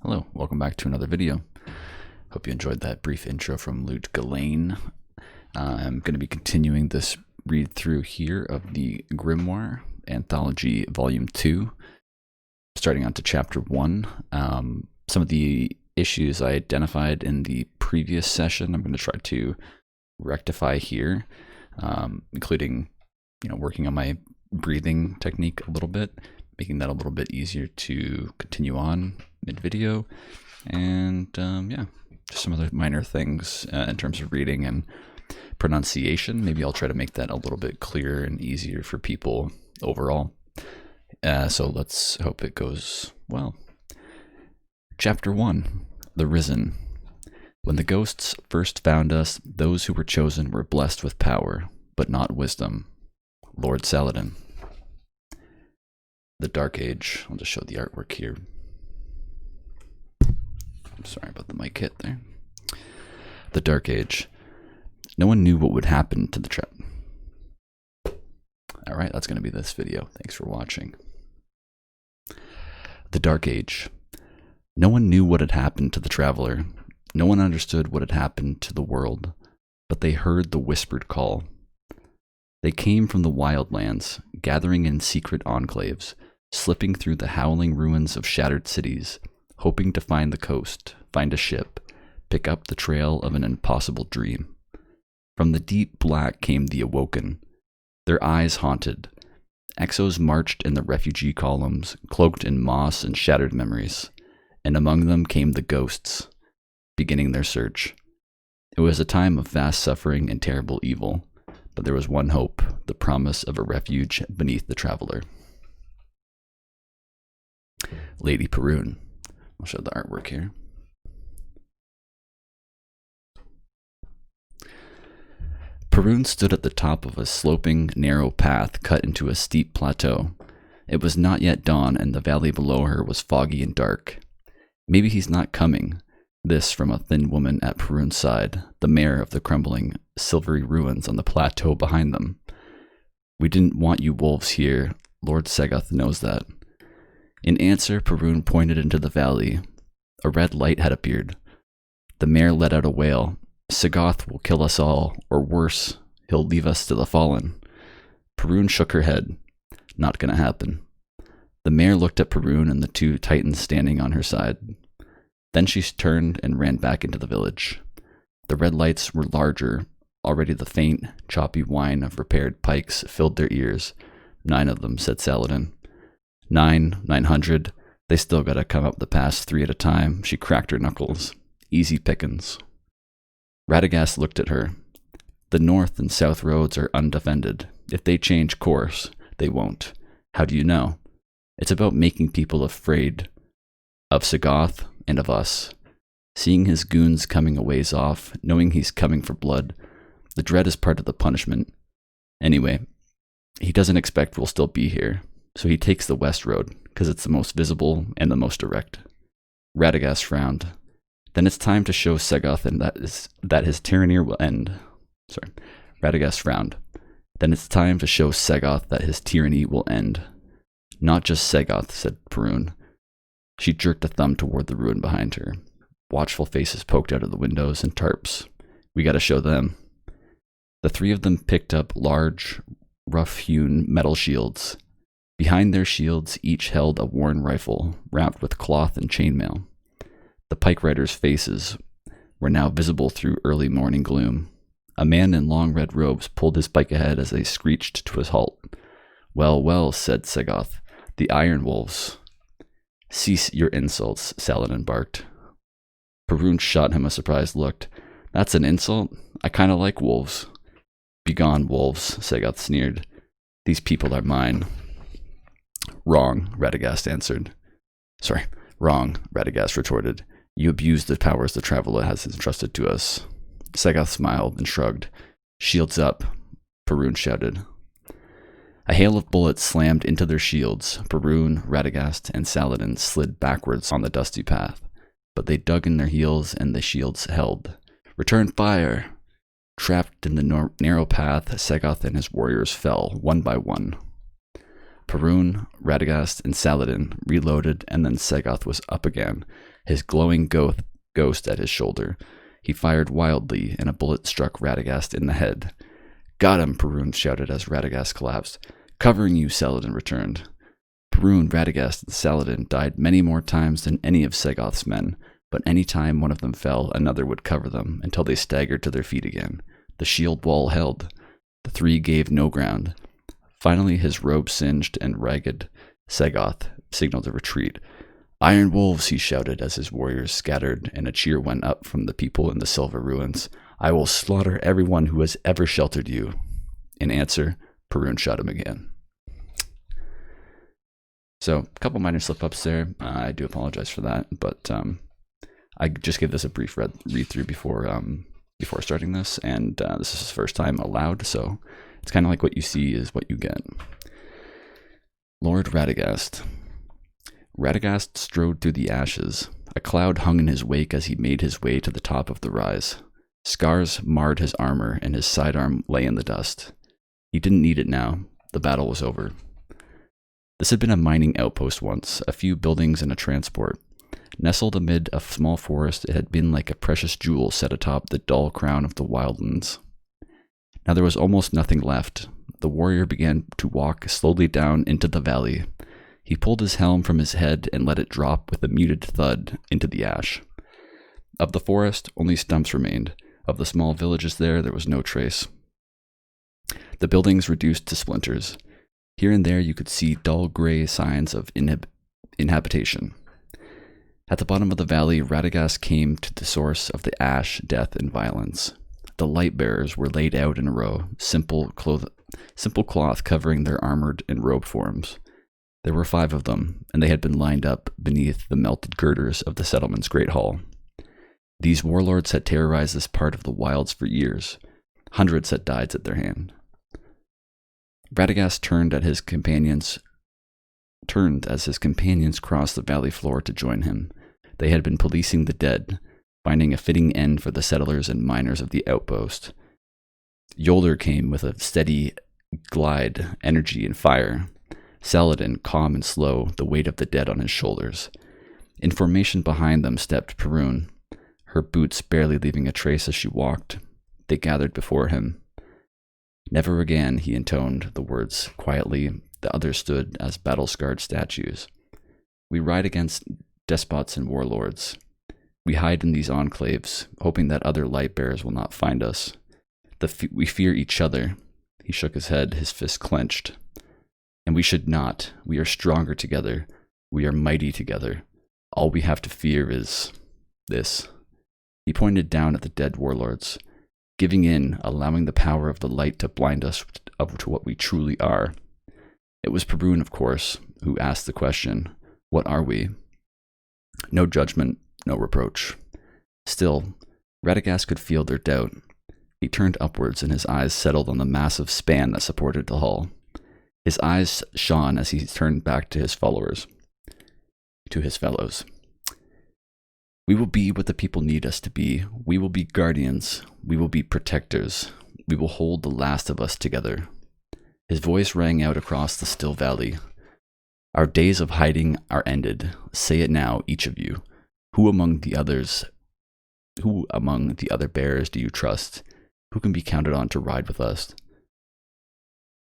Hello, welcome back to another video. Hope you enjoyed that brief intro from Lute Ghislaine. I'm going to be continuing this read through here of the Grimoire, Anthology Volume 2, starting on to Chapter 1. Some of the issues I identified in the previous session, I'm going to try to rectify here, including, working on my breathing technique a little bit, making that a little bit easier to continue on mid-video, and just some other minor things in terms of reading and pronunciation. Maybe I'll try to make that a little bit clearer and easier for people overall. So let's hope it goes well. Chapter 1, The Risen. When the ghosts first found us, those who were chosen were blessed with power, but not wisdom. Lord Saladin. The Dark Age. I'll just show the artwork here. I'm sorry about the mic hit there. The Dark Age. No one knew what would happen to the trap. Alright, that's going to be this video. Thanks for watching. The Dark Age. No one knew what had happened to the traveler. No one understood what had happened to the world, but they heard the whispered call. They came from the wildlands, gathering in secret enclaves, slipping through the howling ruins of shattered cities, hoping to find the coast, find a ship, pick up the trail of an impossible dream. From the deep black came the awoken, their eyes haunted. Exos marched in the refugee columns, cloaked in moss and shattered memories, and among them came the ghosts, beginning their search. It was a time of vast suffering and terrible evil, but there was one hope, the promise of a refuge beneath the traveler. Lady Perun. I'll show the artwork here. Perun stood at the top of a sloping, narrow path cut into a steep plateau. It was not yet dawn, and the valley below her was foggy and dark. Maybe he's not coming. This from a thin woman at Perun's side, the mayor of the crumbling, silvery ruins on the plateau behind them. We didn't want you wolves here. Lord Segoth knows that. In answer, Perun pointed into the valley. A red light had appeared. The mayor let out a wail. Segoth will kill us all, or worse, he'll leave us to the fallen. Perun shook her head. Not gonna happen. The mayor looked at Perun and the two titans standing on her side. Then she turned and ran back into the village. The red lights were larger. Already the faint, choppy whine of repaired pikes filled their ears. 9 of them, said Saladin. 900. They still gotta come up the pass 3 at a time. She cracked her knuckles. Easy pickings. Radagast looked at her. The north and south roads are undefended. If they change course, they won't. How do you know? It's about making people afraid of Segoth and of us. Seeing his goons coming a ways off, knowing he's coming for blood, the dread is part of the punishment. Anyway, he doesn't expect we'll still be here, so he takes the west road, because it's the most visible and the most direct. Radagast frowned. Then it's time to show Segoth and that his tyranny will end. Radagast frowned. Then it's time to show Segoth that his tyranny will end. Not just Segoth, said Perun. She jerked a thumb toward the ruin behind her. Watchful faces poked out of the windows and tarps. We gotta show them. The 3 of them picked up large, rough-hewn metal shields. Behind their shields, each held a worn rifle, wrapped with cloth and chainmail. The pike riders' faces were now visible through early morning gloom. A man in long red robes pulled his pike ahead as they screeched to a halt. Well, well, said Segoth. The Iron Wolves. Cease your insults, Saladin barked. Perun shot him a surprised look. That's an insult? I kinda like wolves. Begone, wolves, Segoth sneered. These people are mine. Wrong, Radagast answered. Wrong, Radagast retorted. You abuse the powers the Traveler has entrusted to us. Segoth smiled and shrugged. Shields up, Perun shouted. A hail of bullets slammed into their shields. Perun, Radagast, and Saladin slid backwards on the dusty path, but they dug in their heels and the shields held. Return fire! Trapped in the narrow path, Segoth and his warriors fell, one by one. Perun, Radagast, and Saladin reloaded, and then Segoth was up again, his glowing ghost at his shoulder. He fired wildly, and a bullet struck Radagast in the head. "Got him," Perun shouted as Radagast collapsed. "Covering you," Saladin returned. Perun, Radagast, and Saladin died many more times than any of Segoth's men, but any time one of them fell, another would cover them until they staggered to their feet again. The shield wall held. The three gave no ground. Finally, his robe singed and ragged, Segoth signaled a retreat. "Iron wolves," he shouted as his warriors scattered, and a cheer went up from the people in the silver ruins. "I will slaughter everyone who has ever sheltered you." In answer, Perun shot him again. So, a couple minor slip-ups there. I do apologize for that, but I just gave this a brief read-through before starting this, and this is his first time aloud, so it's kind of like what you see is what you get. Lord Radagast. Radagast strode through the ashes. A cloud hung in his wake as he made his way to the top of the rise. Scars marred his armor, and his sidearm lay in the dust. He didn't need it now. The battle was over. This had been a mining outpost once, a few buildings and a transport. Nestled amid a small forest, it had been like a precious jewel set atop the dull crown of the wildlands. Now there was almost nothing left. The warrior began to walk slowly down into the valley. He pulled his helm from his head and let it drop with a muted thud into the ash. Of the forest, only stumps remained. Of the small villages there was no trace. The buildings reduced to splinters. Here and there you could see dull gray signs of inhabitation. At the bottom of the valley, Radagast came to the source of the ash, death, and violence. The light bearers were laid out in a row, simple cloth covering their armored and robed forms. There were 5 of them, and they had been lined up beneath the melted girders of the settlement's great hall. These warlords had terrorized this part of the wilds for years. Hundreds had died at their hand. Radagast turned as his companions crossed the valley floor to join him. They had been policing the dead, finding a fitting end for the settlers and miners of the outpost. Yolder came with a steady glide, energy, and fire. Saladin, calm and slow, the weight of the dead on his shoulders. In formation behind them stepped Perun, her boots barely leaving a trace as she walked. They gathered before him. "Never again," he intoned the words quietly. The others stood as battle-scarred statues. "We ride against despots and warlords. We hide in these enclaves, hoping that other light-bearers will not find us. We fear each other." He shook his head, his fist clenched. "And we should not. We are stronger together. We are mighty together. All we have to fear is this." He pointed down at the dead warlords. "Giving in, allowing the power of the light to blind us to what we truly are." It was Perun, of course, who asked the question, "What are we?" No judgment, no reproach. Still, Radagast could feel their doubt. He turned upwards, and his eyes settled on the massive span that supported the hull. His eyes shone as he turned back to his fellows. "We will be what the people need us to be. We will be guardians. We will be protectors. We will hold the last of us together." His voice rang out across the still valley. "Our days of hiding are ended. Say it now, each of you. Who among the other bearers do you trust? Who can be counted on to ride with us?"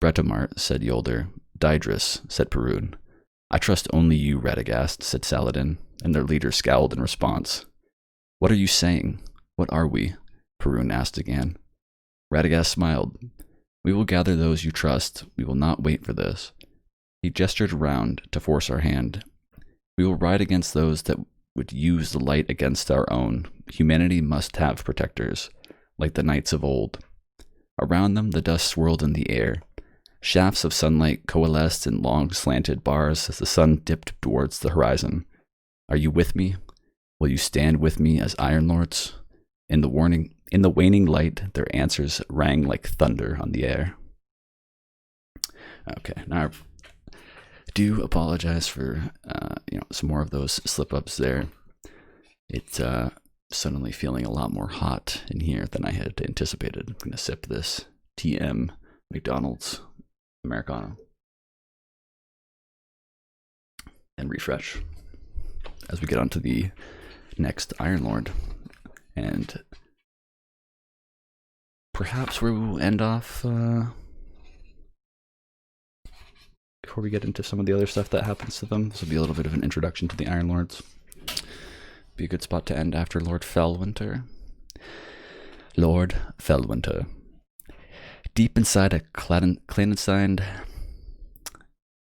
"Bretomart," said Yolder. "Daedrus," said Perun. "I trust only you, Radagast," said Saladin, and their leader scowled in response. "What are you saying? What are we?" Perun asked again. Radagast smiled. "We will gather those you trust. We will not wait for this." He gestured around to force our hand. "We will ride against those that would use the light against our own. Humanity must have protectors, like the knights of old." Around them, the dust swirled in the air. Shafts of sunlight coalesced in long slanted bars as the sun dipped towards the horizon. "Are you with me? Will you stand with me as Iron Lords?" In the waning light, their answers rang like thunder on the air. Okay, now I do apologize for some more of those slip-ups there. It's suddenly feeling a lot more hot in here than I had anticipated. I'm going to sip this TM McDonald's Americano. and refresh as we get onto the next Iron Lord. And perhaps where we will end off before we get into some of the other stuff that happens to them. This will be a little bit of an introduction to the Iron Lords. Be a good spot to end after Lord Fellwinter. Lord Fellwinter. Deep inside a clandestine...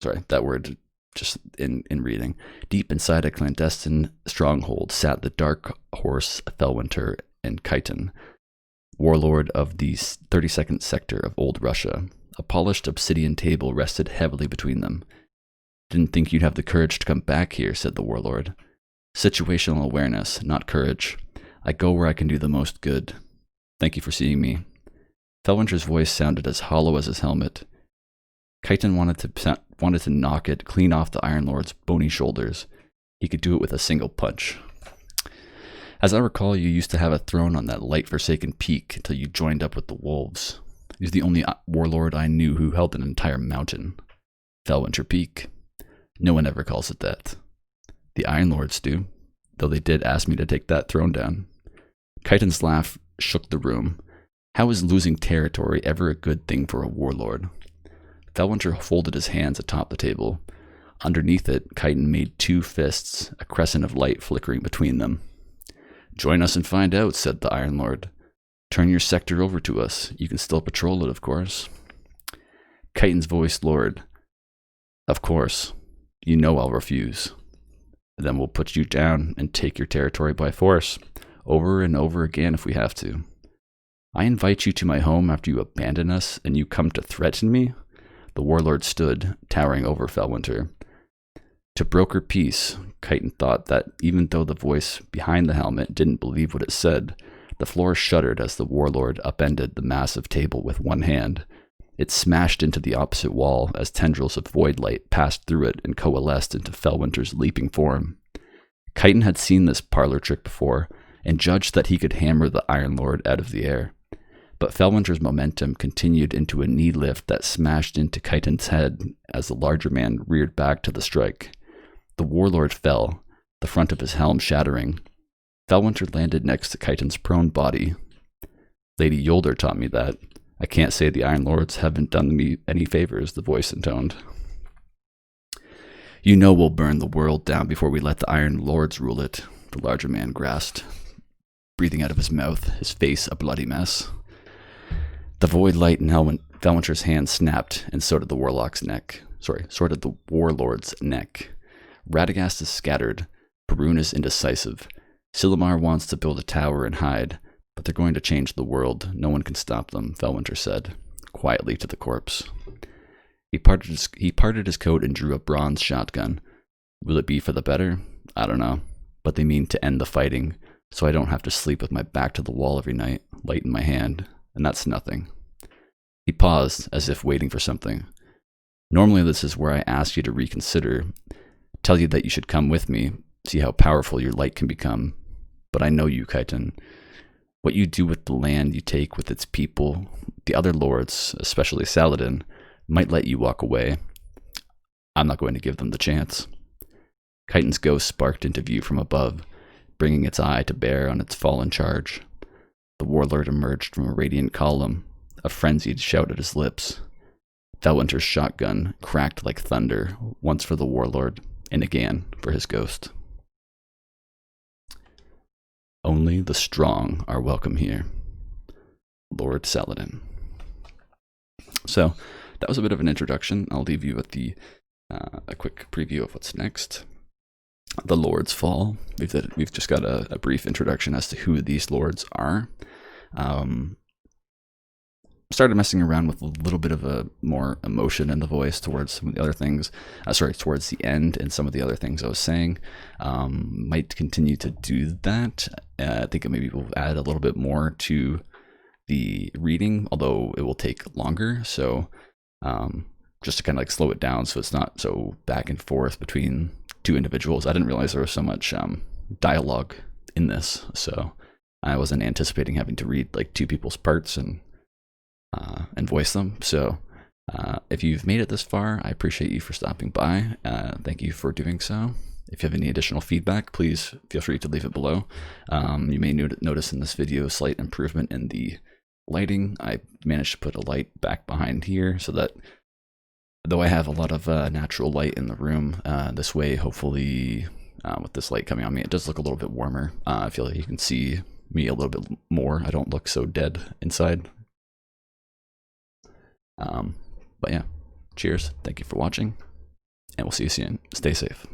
Sorry, that word just in reading. Deep inside a clandestine stronghold sat the dark horse Fellwinter and Chiton, warlord of the 32nd sector of Old Russia. A polished obsidian table rested heavily between them. Didn't think you'd have the courage to come back here, said the warlord. Situational awareness, not courage. I go where I can do the most good. Thank you for seeing me. Fellwinter's voice sounded as hollow as his helmet. Chiton wanted to knock it clean off the Iron Lord's bony shoulders. He could do it with a single punch. As I recall, you used to have a throne on that light-forsaken peak until you joined up with the wolves. You're the only warlord I knew who held an entire mountain. Fellwinter Peak. No one ever calls it that. The Iron Lords do, though they did ask me to take that throne down. Chiton's laugh shook the room. How is losing territory ever a good thing for a warlord? Fellwinter folded his hands atop the table. Underneath it, Chiton made two fists, a crescent of light flickering between them. Join us and find out, said the Iron Lord. Turn your sector over to us. You can still patrol it, of course. Chiton's voice lowered. Of course. You know I'll refuse. Then we'll put you down and take your territory by force, over and over again if we have to. I invite you to my home after you abandon us, and you come to threaten me? The warlord stood, towering over Fellwinter. To broker peace, Chiton thought that even though the voice behind the helmet didn't believe what it said, the floor shuddered as the warlord upended the massive table with one hand. It smashed into the opposite wall as tendrils of void light passed through it and coalesced into Fellwinter's leaping form. Chiton had seen this parlor trick before, and judged that he could hammer the Iron Lord out of the air. But Fellwinter's momentum continued into a knee lift that smashed into Chiton's head as the larger man reared back to the strike. The warlord fell, the front of his helm shattering. Fellwinter landed next to Chiton's prone body. Lady Yolder taught me that. I can't say the Iron Lords haven't done me any favors, the voice intoned. You know we'll burn the world down before we let the Iron Lords rule it, the larger man grasped, breathing out of his mouth, his face a bloody mess. The void light in Fellwinter's hand snapped, and so did the warlord's neck. Radagast is scattered. Perun is indecisive. Silumar wants to build a tower and hide, but they're going to change the world. No one can stop them, Fellwinter said, quietly to the corpse. He parted his coat and drew a bronze shotgun. Will it be for the better? I don't know. But they mean to end the fighting, so I don't have to sleep with my back to the wall every night, light in my hand, and that's nothing. He paused, as if waiting for something. Normally this is where I ask you to reconsider, tell you that you should come with me, see how powerful your light can become. But I know you, Chiton. What you do with the land you take with its people, the other lords, especially Saladin, might let you walk away. I'm not going to give them the chance. Chiton's ghost sparked into view from above, bringing its eye to bear on its fallen charge. The warlord emerged from a radiant column, a frenzied shout at his lips. Fellwinter's shotgun cracked like thunder, once for the warlord, and again for his ghost. Only the strong are welcome here. Lord Saladin. So, that was a bit of an introduction. I'll leave you with a quick preview of what's next. The Lords Fall. We've just got a brief introduction as to who these lords are. Started messing around with a little bit of a more emotion in the voice towards some of the other things. Towards the end and some of the other things I was saying. Might continue to do that. I think maybe we'll add a little bit more to the reading, although it will take longer. So just to kind of like slow it down so it's not so back and forth between two individuals. I didn't realize there was so much dialogue in this, so I wasn't anticipating having to read like two people's parts and voice them. So If you've made it this far, I appreciate you for stopping by. Thank you for doing so. If you have any additional feedback, please feel free to leave it below. You may notice in this video a slight improvement in the lighting. I managed to put a light back behind here so that though I have a lot of natural light in the room, this way, hopefully, with this light coming on me, it does look a little bit warmer. I feel like you can see me a little bit more. I don't look so dead inside. But yeah, cheers. Thank you for watching, and we'll see you soon. Stay safe.